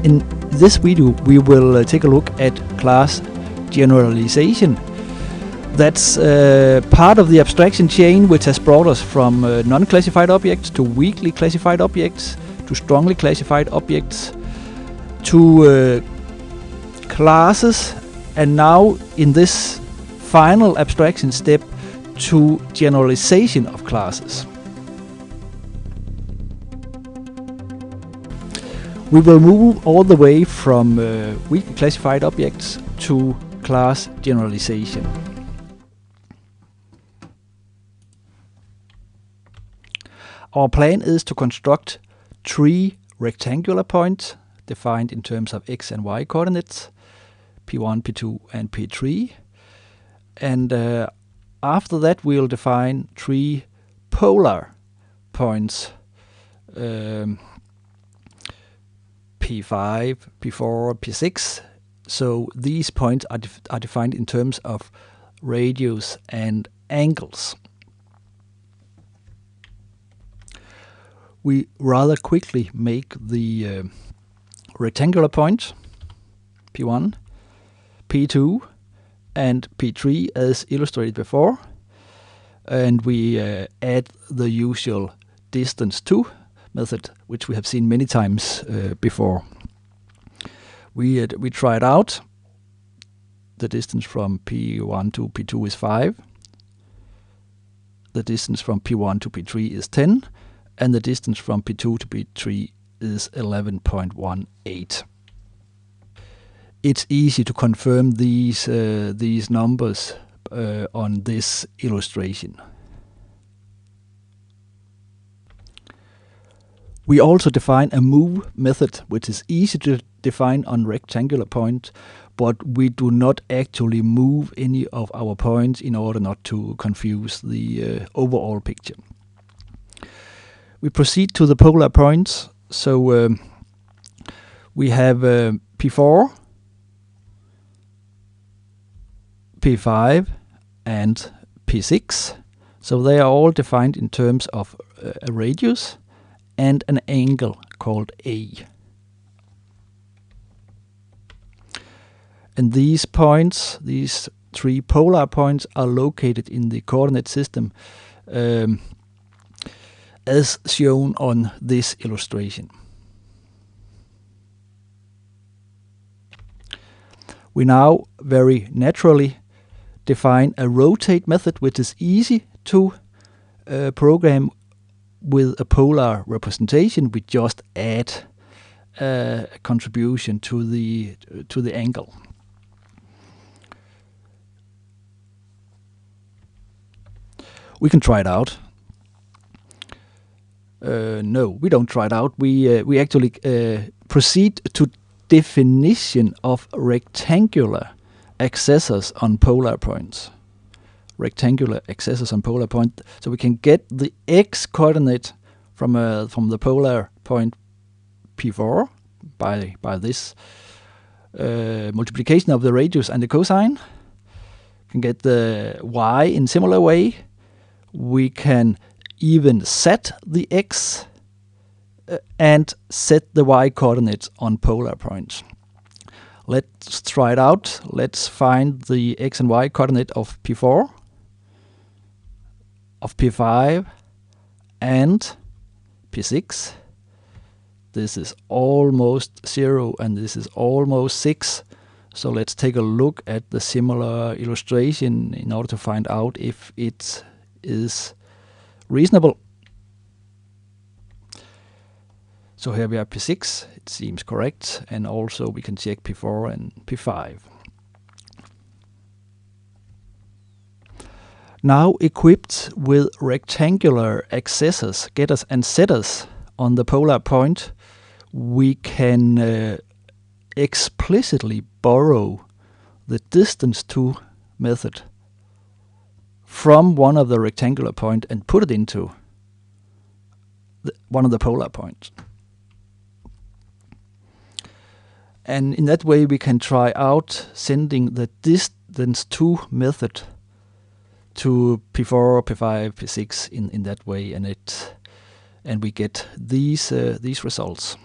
In this video we will take a look at class generalization. That's part of the abstraction chain which has brought us from non-classified objects to weakly classified objects to strongly classified objects to classes, and now in this final abstraction step to generalization of classes. We will move all the way from weakly classified objects to class generalization. Our plan is to construct 3 rectangular points defined in terms of x and y coordinates, P1, P2 and P3. And after that we'll define 3 polar points, P5, P4, P6. So these points are defined in terms of radius and angles. We rather quickly make the rectangular point P1, P2 and P3 as illustrated before, and we add the usual distance to method, which we have seen many times before. We tried out. The distance from P1 to P2 is 5. The distance from P1 to P3 is 10. And the distance from P2 to P3 is 11.18. It's easy to confirm these numbers on this illustration. We also define a move method, which is easy to define on rectangular point, but we do not actually move any of our points in order not to confuse the overall picture. We proceed to the polar points. So we have P4, P5 and P6. So they are all defined in terms of a radius and an angle called A. And these points, these 3 polar points, are located in the coordinate system as shown on this illustration. We now very naturally define a rotate method, which is easy to program with a polar representation. We just add a contribution to the angle. We can try it out. No, we don't try it out. We actually proceed to definition of rectangular accessors on polar points. Rectangular accessors on polar point, so we can get the x coordinate from the polar point P4 by this multiplication of the radius and the cosine. We can get the y in similar way. We can even set the x and set the y coordinates on polar points. Let's try it out. Let's find the x and y coordinate of P4, of P5 and P6. This is almost 0 and this is almost 6. So let's take a look at the similar illustration in order to find out if it is reasonable. So here we have P6, it seems correct, and also we can check P4 and P5. Now equipped with rectangular accessors, getters and setters on the polar point, we can explicitly borrow the distance to method from one of the rectangular point and put it into one of the polar points. And in that way we can try out sending the distance to method to P4, P5, P6 in that way, and we get these results.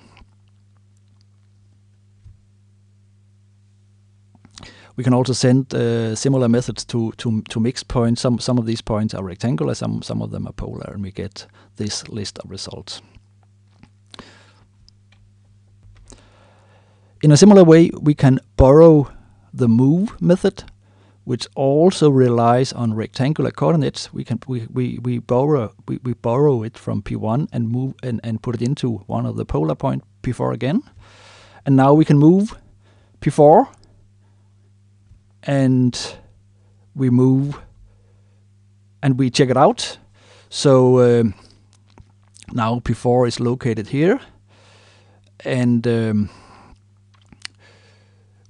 We can also send similar methods to mixed points. Some of these points are rectangular, some of them are polar, and we get this list of results. In a similar way, we can borrow the move method, which also relies on rectangular coordinates. We borrow it from P1 and move and put it into one of the polar point P4 again, and now we can move P4, and we move and we check it out. So now P4 is located here, and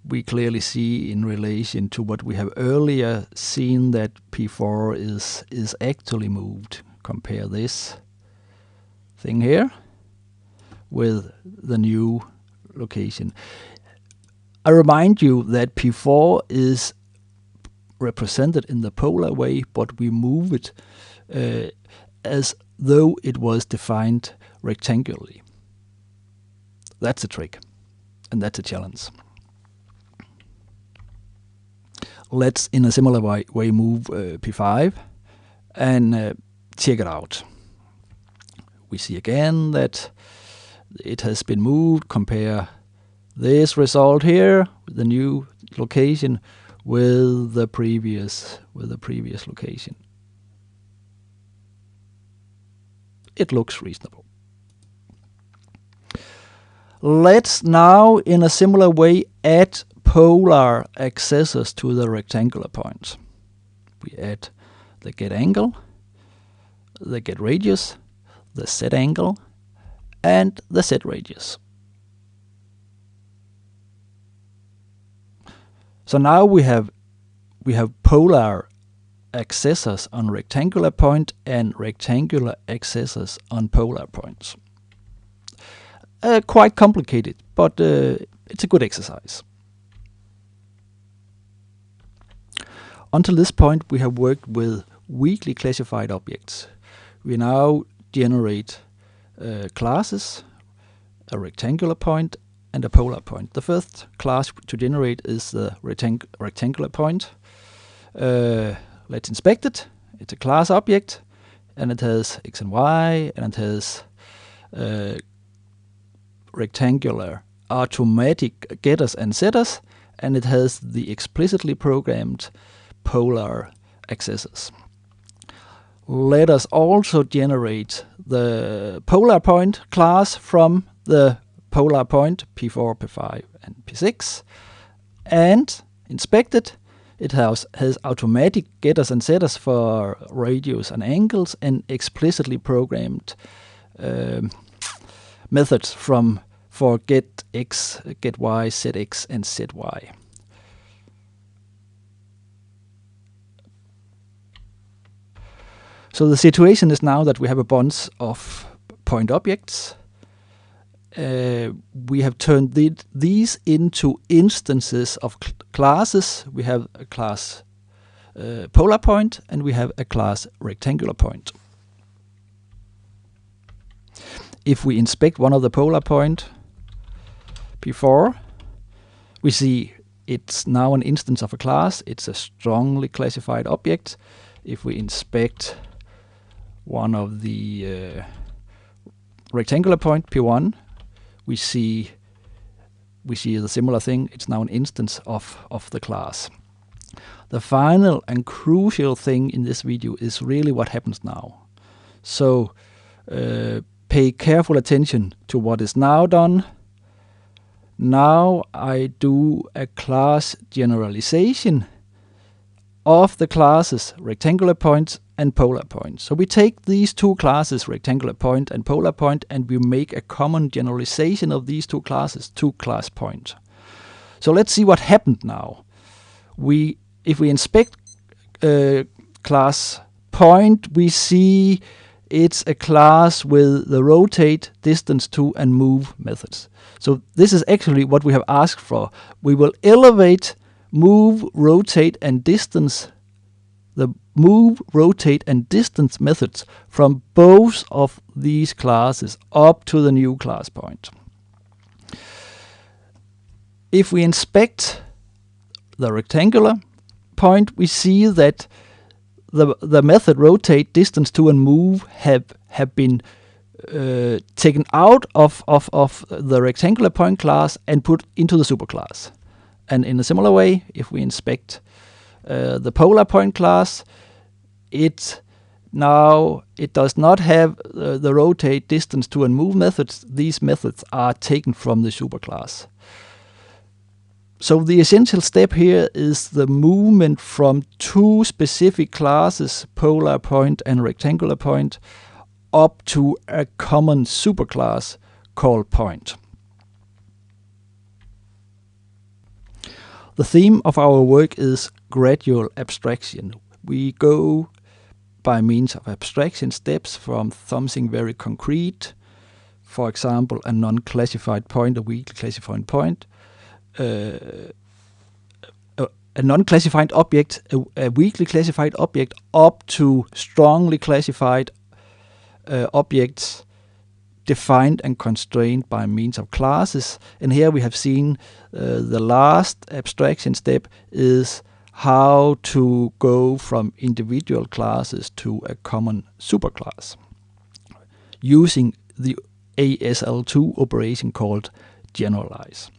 we clearly see in relation to what we have earlier seen that P4 is actually moved. Compare this thing here with the new location. I remind you that P4 is represented in the polar way, but we move it as though it was defined rectangularly. That's a trick, and that's a challenge. Let's, in a similar way move P5 and check it out. We see again that it has been moved. Compare this result here, the new location, with the previous location. It looks reasonable. Let's now, in a similar way, add polar accessors to the rectangular point. We add the get angle, the get radius, the set angle, and the set radius. So now we have polar accessors on rectangular point and rectangular accessors on polar points. Quite complicated, but it's a good exercise. Until this point, we have worked with weakly classified objects. We now generate classes, a rectangular point and a polar point. The first class to generate is the rectangular point. Let's inspect it. It's a class object, and it has x and y, and it has rectangular automatic getters and setters, and it has the explicitly programmed polar accessors. Let us also generate the polar point class from the polar point P4, P5, and P6, and inspect it. It has automatic getters and setters for radius and angles, and explicitly programmed methods for get x, get y, set x, and set y. So the situation is now that we have a bunch of point objects. We have turned these into instances of classes. We have a class polar point, and we have a class rectangular point. If we inspect one of the polar point, P4, we see it's now an instance of a class. It's a strongly classified object. If we inspect one of the rectangular point P1, we see the similar thing. It's now an instance of the class. The final and crucial thing in this video is really what happens now. So pay careful attention to what is now done. Now I do a class generalization of the classes rectangular point and polar point. So we take these two classes, rectangular point and polar point, and we make a common generalization of these two classes to class point. So let's see what happened now. If we inspect class point, we see it's a class with the rotate, distance to, and move methods. So this is actually what we have asked for. We will elevate move, rotate, and distance, the move, rotate, and distance methods from both of these classes up to the new class point. If we inspect the rectangular point, we see that the method rotate, distance to, and move have been taken out of the rectangular point class and put into the superclass. And in a similar way, if we inspect the polar point class, it does not have the rotate, distance to, and move methods. These methods are taken from the superclass. So the essential step here is the movement from two specific classes, polar point and rectangular point, up to a common superclass called point. The theme of our work is gradual abstraction. We go by means of abstraction steps from something very concrete, for example, a non-classified point, a weakly classified point, a non-classified object, a weakly classified object, up to strongly classified objects defined and constrained by means of classes. And here we have seen the last abstraction step is how to go from individual classes to a common superclass using the ASL2 operation called generalize.